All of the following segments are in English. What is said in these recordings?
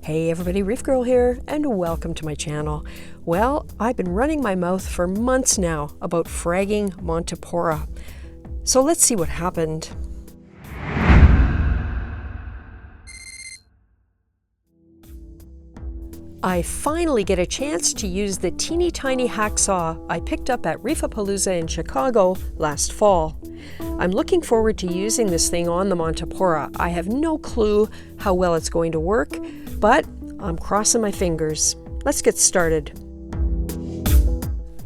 Hey everybody, Reefgrrl here, and welcome to my channel. Well, I've been running my mouth for months now about fragging Montipora. So let's see what happened. I finally get a chance to use the teeny tiny hacksaw I picked up at Reefapalooza in Chicago last fall. I'm looking forward to using this thing on the Montipora. I have no clue how well it's going to work, but I'm crossing my fingers. Let's get started.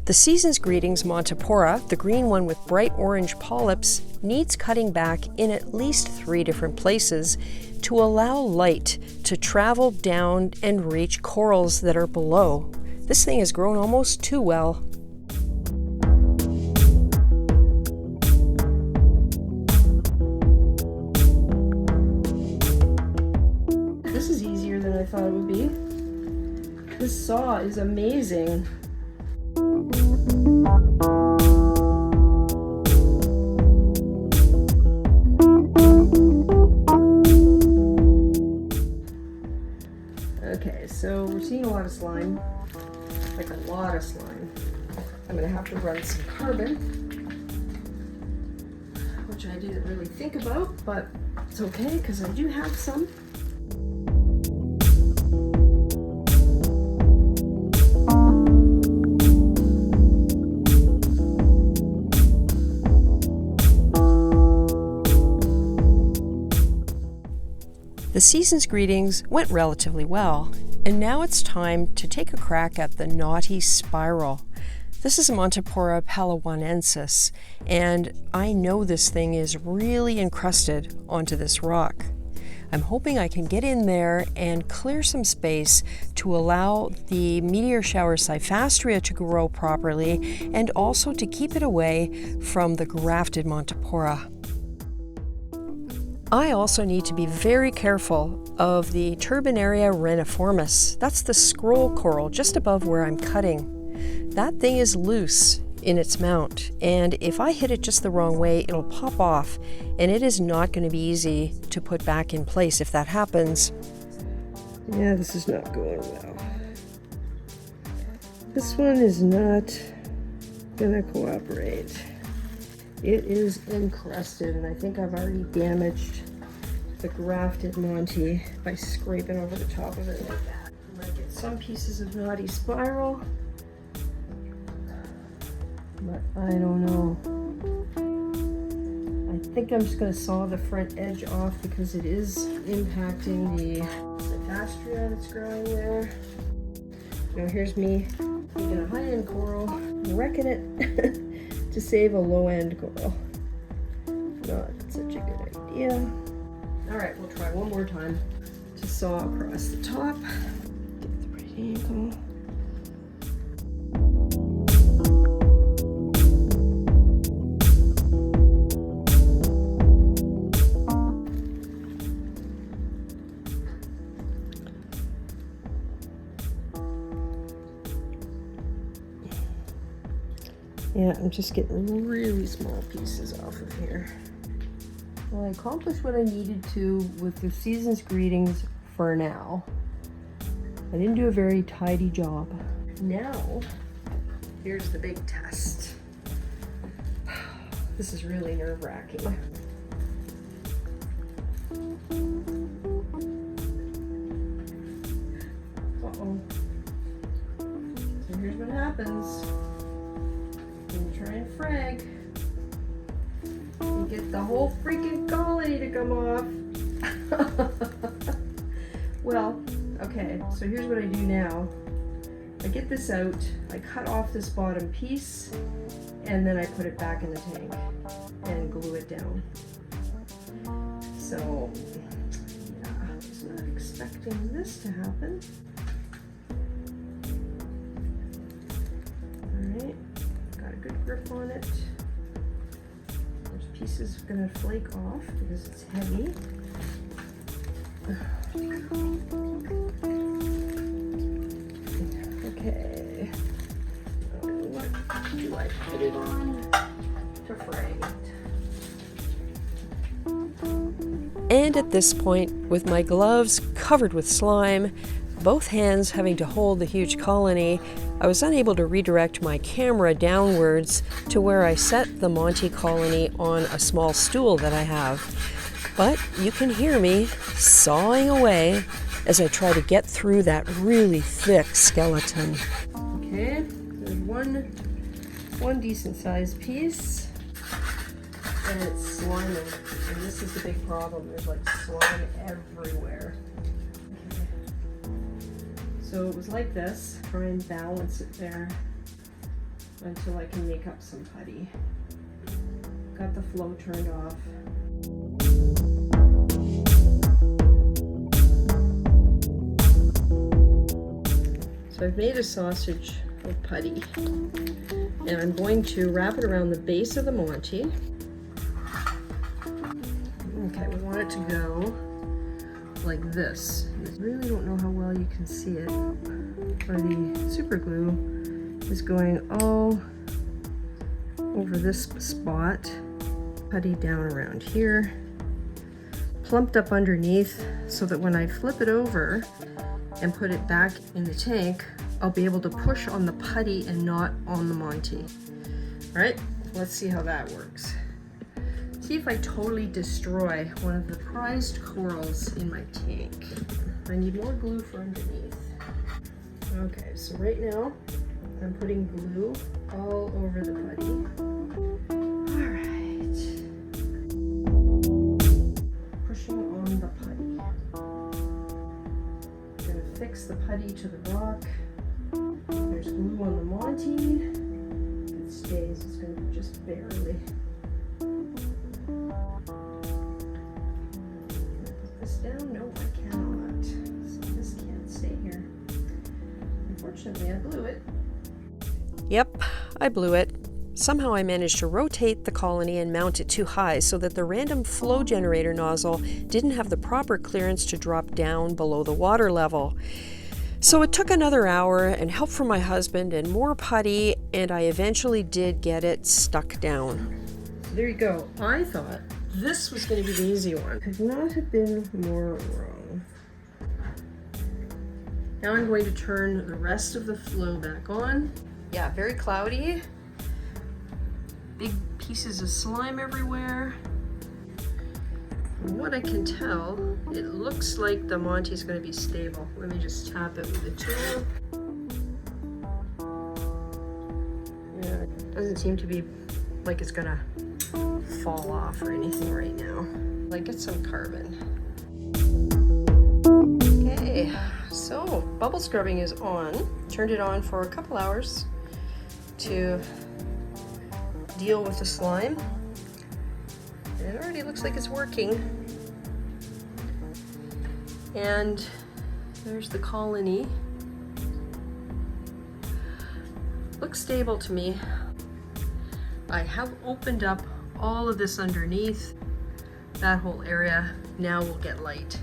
The Season's Greetings Montipora, the green one with bright orange polyps, needs cutting back in at least 3 different places to allow light to travel down and reach corals that are below. This thing has grown almost too well. This is easier than I thought it would be. This saw is amazing. Okay, so we're seeing a lot of slime, like a lot of slime. I'm gonna have to run some carbon, which I didn't really think about, but it's okay because I do have some. The Season's Greetings went relatively well, and now it's time to take a crack at the naughty spiral. This is a Montipora palawanensis, and I know this thing is really encrusted onto this rock. I'm hoping I can get in there and clear some space to allow the meteor shower cyphastria to grow properly, and also to keep it away from the grafted Montipora. I also need to be very careful of the Turbinaria reniformis. That's the scroll coral just above where I'm cutting. That thing is loose in its mount, and if I hit it just the wrong way, it'll pop off, and it is not going to be easy to put back in place if that happens. Yeah, this is not going well. This one is not going to cooperate. It is encrusted, and I think I've already damaged the grafted Monty by scraping over the top of it like that. I might get some pieces of naughty spiral, but I don't know. I think I'm just going to saw the front edge off because it is impacting the cyphastria that's growing there. Now here's me taking a high-end coral, wrecking it. To save a low-end coral. Not such a good idea. Alright, we'll try one more time to saw across the top. Get the right angle. Yeah, I'm just getting really small pieces off of here. Well, I accomplished what I needed to with the Season's Greetings for now. I didn't do a very tidy job. Now, here's the big test. This is really nerve-wracking. Uh-oh. So here's what happens. Try and frag. You get the whole freaking colony to come off. Well, okay, so here's what I do now. I get this out, I cut off this bottom piece, and then I put it back in the tank and glue it down. So, yeah, I was not expecting this to happen. Alright. Got a good grip on it. There's pieces gonna flake off because it's heavy. Okay. So what do I put it on to frag it? And at this point, with my gloves covered with slime, both hands having to hold the huge colony, I was unable to redirect my camera downwards to where I set the Monty colony on a small stool that I have. But you can hear me sawing away as I try to get through that really thick skeleton. Okay, there's one decent sized piece, and it's slimy. And this is the big problem, there's like slime everywhere. So it was like this, try and balance it there until I can make up some putty. Got the flow turned off. So I've made a sausage of putty, and I'm going to wrap it around the base of the Monty. Okay, we want it to go like this. I really don't know how well you can see it, where the super glue is going all over this spot, putty down around here, plumped up underneath, so that when I flip it over and put it back in the tank, I'll be able to push on the putty and not on the Monty. All right, let's see how that works. See if I totally destroy one of the prized corals in my tank. I need more glue for underneath. Okay, so right now I'm putting glue all over the putty. All right. Pushing on the putty. I'm gonna fix the putty to the rock. There's glue on the Monty. If it stays, it's gonna be just barely. Down? No, I cannot. So this can't stay here. Unfortunately, I blew it. Yep, I blew it. Somehow I managed to rotate the colony and mount it too high so that the random flow generator nozzle didn't have the proper clearance to drop down below the water level. So it took another hour and help from my husband and more putty, and I eventually did get it stuck down. So there you go. I thought this was going to be the easy one. Could not have been more wrong. Now I'm going to turn the rest of the flow back on. Yeah, very cloudy. Big pieces of slime everywhere. From what I can tell, it looks like the Monty is going to be stable. Let me just tap it with a tool. Yeah, it doesn't seem to be like it's going to fall off or anything right now. Like, get some carbon. Okay, so bubble scrubbing is on. Turned it on for a couple hours to deal with the slime. And it already looks like it's working. And there's the colony. Looks stable to me. I have opened up all of this underneath. That whole area now will get light,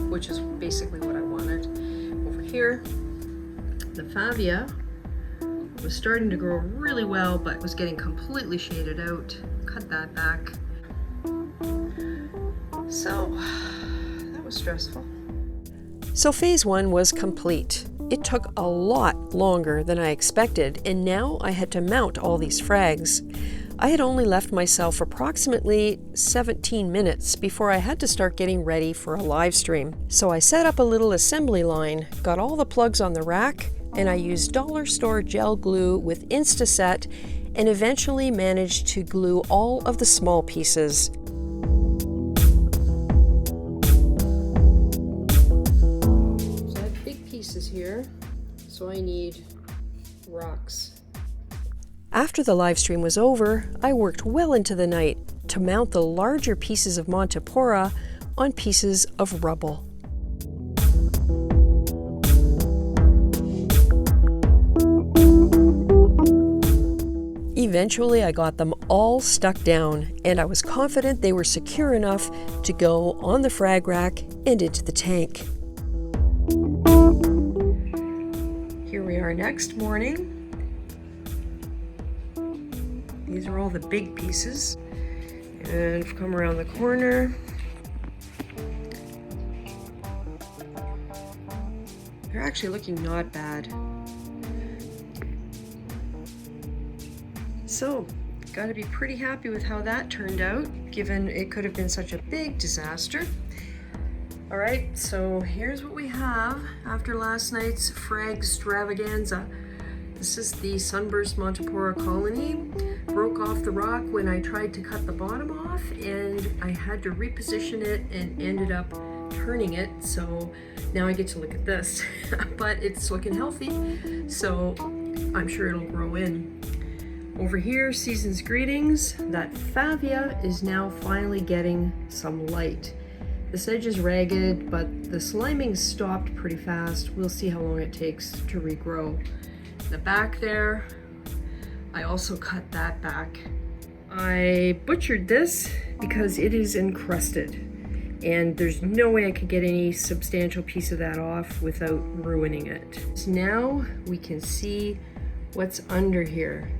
which is basically what I wanted. Over here, the Favia was starting to grow really well, but was getting completely shaded out. Cut that back. So that was stressful. So phase one was complete. It took a lot longer than I expected, and now I had to mount all these frags. I had only left myself approximately 17 minutes before I had to start getting ready for a live stream. So I set up a little assembly line, got all the plugs on the rack, and I used dollar store gel glue with Instaset, and eventually managed to glue all of the small pieces. So I have big pieces here, so I need rocks. After the live stream was over, I worked well into the night to mount the larger pieces of Montipora on pieces of rubble. Eventually, I got them all stuck down, and I was confident they were secure enough to go on the frag rack and into the tank. Here we are next morning. These are all the big pieces, and I've come around the corner. They're actually looking not bad. So, gotta be pretty happy with how that turned out, given it could have been such a big disaster. All right, so here's what we have after last night's frag extravaganza. This is the sunburst Montipora colony. Broke off the rock when I tried to cut the bottom off, and I had to reposition it and ended up turning it. So now I get to look at this, but it's looking healthy. So I'm sure it'll grow in. Over here, season's greetings. That favia is now finally getting some light. This edge is ragged, but the sliming stopped pretty fast. We'll see how long it takes to regrow. The back there, I also cut that back. I butchered this because it is encrusted, and there's no way I could get any substantial piece of that off without ruining it. So now we can see what's under here.